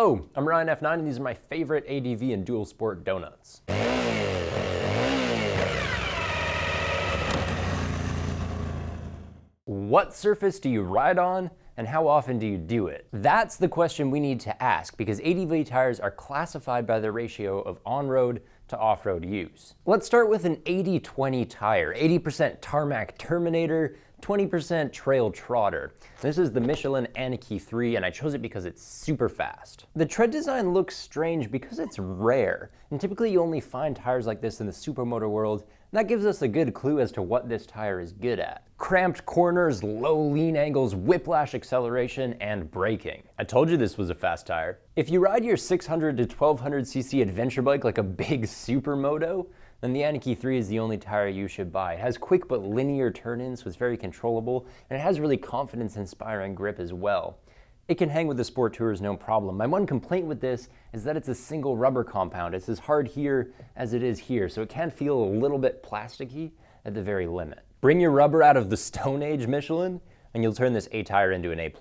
Hello, I'm Ryan F9 and these are my favorite ADV and Dual Sport donuts. What surface do you ride on and how often do you do it? That's the question we need to ask because ADV tires are classified by the ratio of on-road to off-road use. Let's start with an 80-20 tire, 80% tarmac Terminator, 20% trail trotter. This is the Michelin Anakee 3 and I chose it because it's super fast. The tread design looks strange because it's rare, and typically you only find tires like this in the supermoto world, and that gives us a good clue as to what this tire is good at. Cramped corners, low lean angles, whiplash acceleration, and braking. I told you this was a fast tire. If you ride your 600 to 1200cc adventure bike like a big supermoto, then the Anakee 3 is the only tire you should buy. It has quick but linear turn-ins, so it's very controllable, and it has really confidence-inspiring grip as well. It can hang with the Sport Tours no problem. My one complaint with this is that it's a single rubber compound. It's as hard here as it is here, so it can feel a little bit plasticky at the very limit. Bring your rubber out of the Stone Age, Michelin, and you'll turn this A tire into an A+.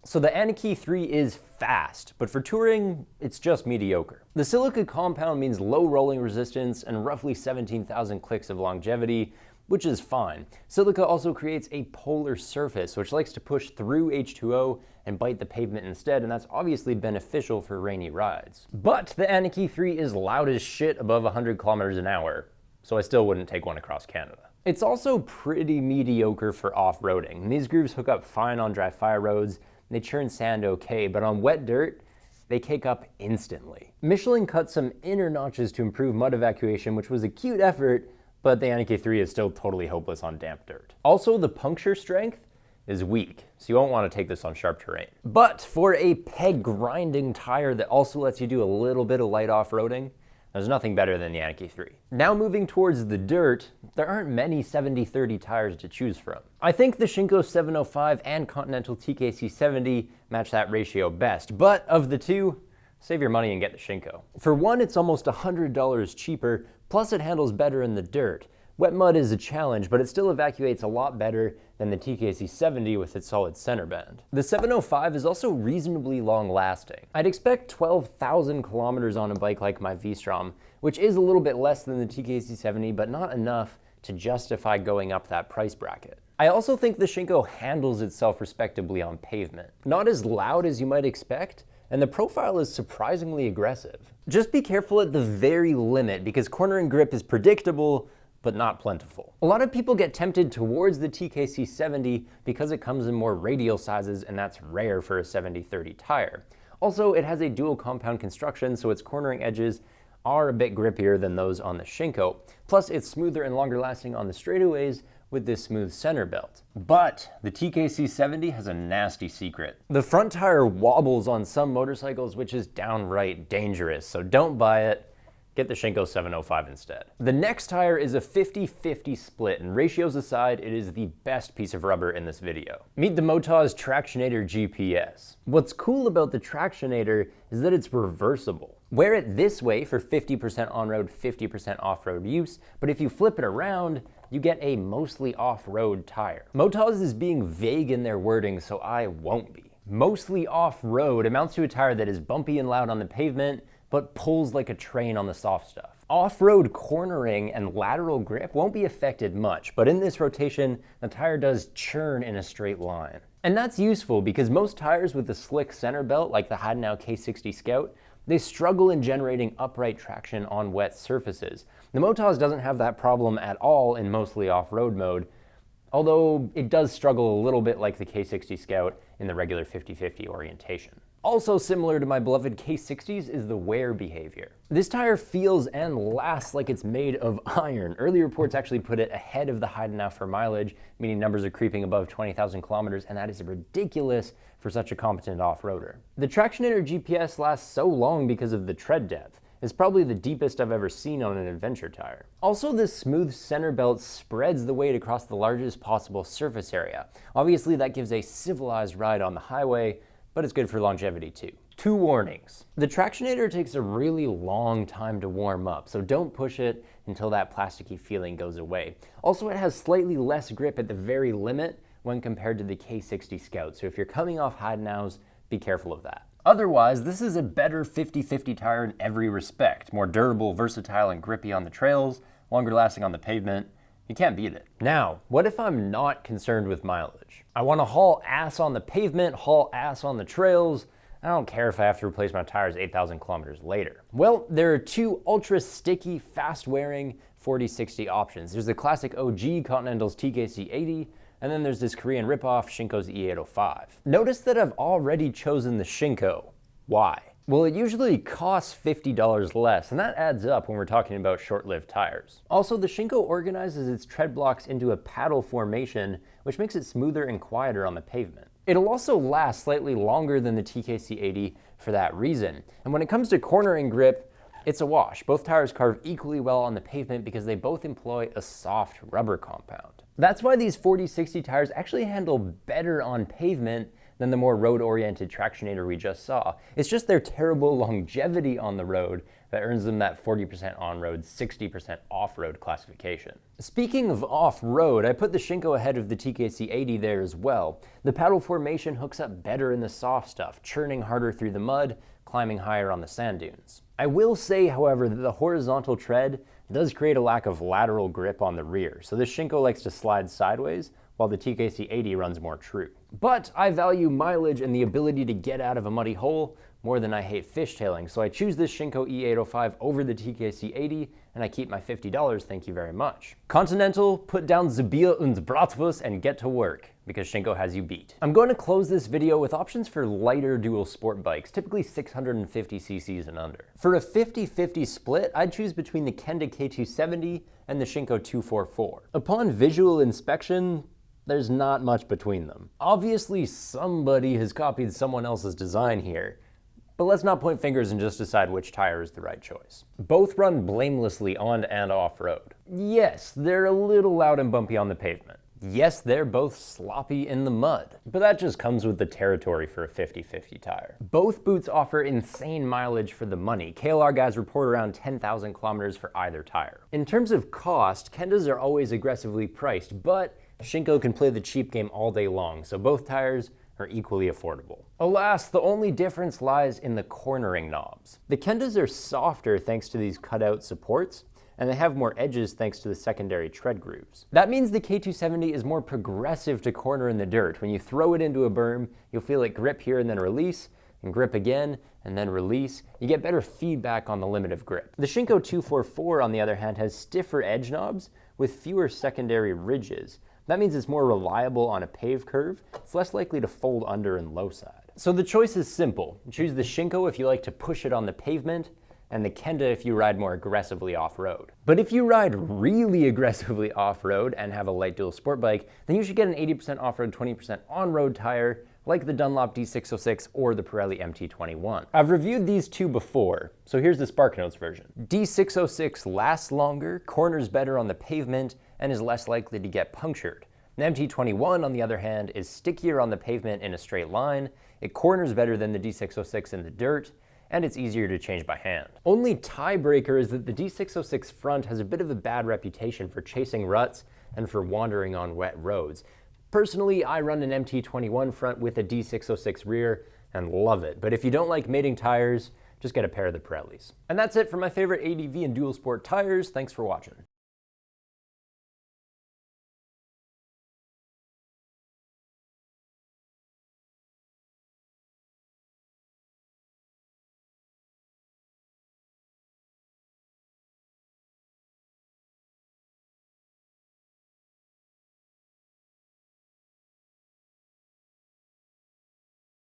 So the Anakee 3 is fast, but for touring, it's just mediocre. The silica compound means low rolling resistance and roughly 17,000 clicks of longevity, which is fine. Silica also creates a polar surface, which likes to push through H2O and bite the pavement instead, and that's obviously beneficial for rainy rides. But the Anakee 3 is loud as shit above 100 kilometers an hour, so I still wouldn't take one across Canada. It's also pretty mediocre for off-roading. These grooves hook up fine on dry fire roads, and they churn sand okay, but on wet dirt, they cake up instantly. Michelin cut some inner notches to improve mud evacuation, which was a cute effort, but the Anakee 3 is still totally hopeless on damp dirt. Also, the puncture strength is weak, so you won't want to take this on sharp terrain. But for a peg grinding tire that also lets you do a little bit of light off-roading, there's nothing better than the Anakee 3. Now moving towards the dirt, there aren't many 70-30 tires to choose from. I think the Shinko 705 and Continental TKC 70 match that ratio best, but of the two, save your money and get the Shinko. For one, it's almost $100 cheaper, plus it handles better in the dirt. Wet mud is a challenge, but it still evacuates a lot better than the TKC 70 with its solid center bend. The 705 is also reasonably long lasting. I'd expect 12,000 kilometers on a bike like my V-Strom, which is a little bit less than the TKC 70, but not enough to justify going up that price bracket. I also think the Shinko handles itself respectably on pavement. Not as loud as you might expect, and the profile is surprisingly aggressive. Just be careful at the very limit because cornering grip is predictable, but not plentiful. A lot of people get tempted towards the TKC 70 because it comes in more radial sizes, and that's rare for a 70-30 tire. Also, it has a dual compound construction, so its cornering edges are a bit grippier than those on the Shinko. Plus, it's smoother and longer lasting on the straightaways with this smooth center belt. But the TKC 70 has a nasty secret. The front tire wobbles on some motorcycles, which is downright dangerous, so don't buy it. Get the Shinko 705 instead. The next tire is a 50-50 split, and ratios aside, it is the best piece of rubber in this video. Meet the Motoz Tractionator GPS. What's cool about the Tractionator is that it's reversible. Wear it this way for 50% on-road, 50% off-road use, but if you flip it around, you get a mostly off-road tire. Motoz is being vague in their wording, so I won't be. Mostly off-road amounts to a tire that is bumpy and loud on the pavement, but pulls like a train on the soft stuff. Off-road cornering and lateral grip won't be affected much, but in this rotation, the tire does churn in a straight line. And that's useful because most tires with a slick center belt, like the Heidenau K60 Scout, they struggle in generating upright traction on wet surfaces. The Motoz doesn't have that problem at all in mostly off-road mode, although it does struggle a little bit like the K60 Scout in the regular 50-50 orientation. Also similar to my beloved K60s is the wear behavior. This tire feels and lasts like it's made of iron. Early reports actually put it ahead of the Heidenau for mileage, meaning numbers are creeping above 20,000 kilometers, and that is ridiculous for such a competent off-roader. The Tractionator GPS lasts so long because of the tread depth. It's probably the deepest I've ever seen on an adventure tire. Also, this smooth center belt spreads the weight across the largest possible surface area. Obviously, that gives a civilized ride on the highway, but it's good for longevity too. Two warnings. The Tractionator takes a really long time to warm up, so don't push it until that plasticky feeling goes away. Also, it has slightly less grip at the very limit when compared to the K60 Scout, so if you're coming off Heidenau's, be careful of that. Otherwise, this is a better 50-50 tire in every respect. More durable, versatile, and grippy on the trails, longer lasting on the pavement. You can't beat it. Now, what if I'm not concerned with mileage? I want to haul ass on the pavement, haul ass on the trails. I don't care if I have to replace my tires 8,000 kilometers later. Well, there are two ultra sticky, fast wearing 40-60 options. There's the classic OG Continental's TKC 80, and then there's this Korean ripoff Shinko's E805. Notice that I've already chosen the Shinko. Why? Well, it usually costs $50 less, and that adds up when we're talking about short-lived tires. Also, the Shinko organizes its tread blocks into a paddle formation, which makes it smoother and quieter on the pavement. It'll also last slightly longer than the TKC 80 for that reason. And when it comes to cornering grip, it's a wash. Both tires carve equally well on the pavement because they both employ a soft rubber compound. That's why these 40-60 tires actually handle better on pavement than the more road-oriented Tractionator we just saw. It's just their terrible longevity on the road that earns them that 40% on-road, 60% off-road classification. Speaking of off-road, I put the Shinko ahead of the TKC 80 there as well. The paddle formation hooks up better in the soft stuff, churning harder through the mud, climbing higher on the sand dunes. I will say, however, that the horizontal tread does create a lack of lateral grip on the rear, so the Shinko likes to slide sideways, while the TKC 80 runs more true. But I value mileage and the ability to get out of a muddy hole more than I hate fishtailing, so I choose this Shinko E805 over the TKC 80, and I keep my $50, thank you very much. Continental, put down the Bier und Bratwurst and get to work, because Shinko has you beat. I'm going to close this video with options for lighter dual sport bikes, typically 650 cc's and under. For a 50-50 split, I'd choose between the Kenda K270 and the Shinko 244. Upon visual inspection, there's not much between them. Obviously, somebody has copied someone else's design here, but let's not point fingers and just decide which tire is the right choice. Both run blamelessly on and off-road. Yes, they're a little loud and bumpy on the pavement. Yes, they're both sloppy in the mud, but that just comes with the territory for a 50-50 tire. Both boots offer insane mileage for the money. KLR guys report around 10,000 kilometers for either tire. In terms of cost, Kendas are always aggressively priced, but Shinko can play the cheap game all day long, so both tires are equally affordable. Alas, the only difference lies in the cornering knobs. The Kendas are softer thanks to these cutout supports, and they have more edges thanks to the secondary tread grooves. That means the K270 is more progressive to corner in the dirt. When you throw it into a berm, you'll feel it grip here and then release, and grip again, and then release. You get better feedback on the limit of grip. The Shinko 244, on the other hand, has stiffer edge knobs with fewer secondary ridges. That means it's more reliable on a paved curve. It's less likely to fold under in low side. So the choice is simple. Choose the Shinko if you like to push it on the pavement, and the Kenda if you ride more aggressively off-road. But if you ride really aggressively off-road and have a light dual sport bike, then you should get an 80% off-road, 20% on-road tire, like the Dunlop D606 or the Pirelli MT21. I've reviewed these two before, so here's the SparkNotes version. D606 lasts longer, corners better on the pavement, and is less likely to get punctured. The MT21, on the other hand, is stickier on the pavement in a straight line, it corners better than the D606 in the dirt, and it's easier to change by hand. Only tiebreaker is that the D606 front has a bit of a bad reputation for chasing ruts and for wandering on wet roads. Personally, I run an MT21 front with a D606 rear and love it, but if you don't like mating tires, just get a pair of the Pirellis. And that's it for my favorite ADV and dual sport tires. Thanks for watching.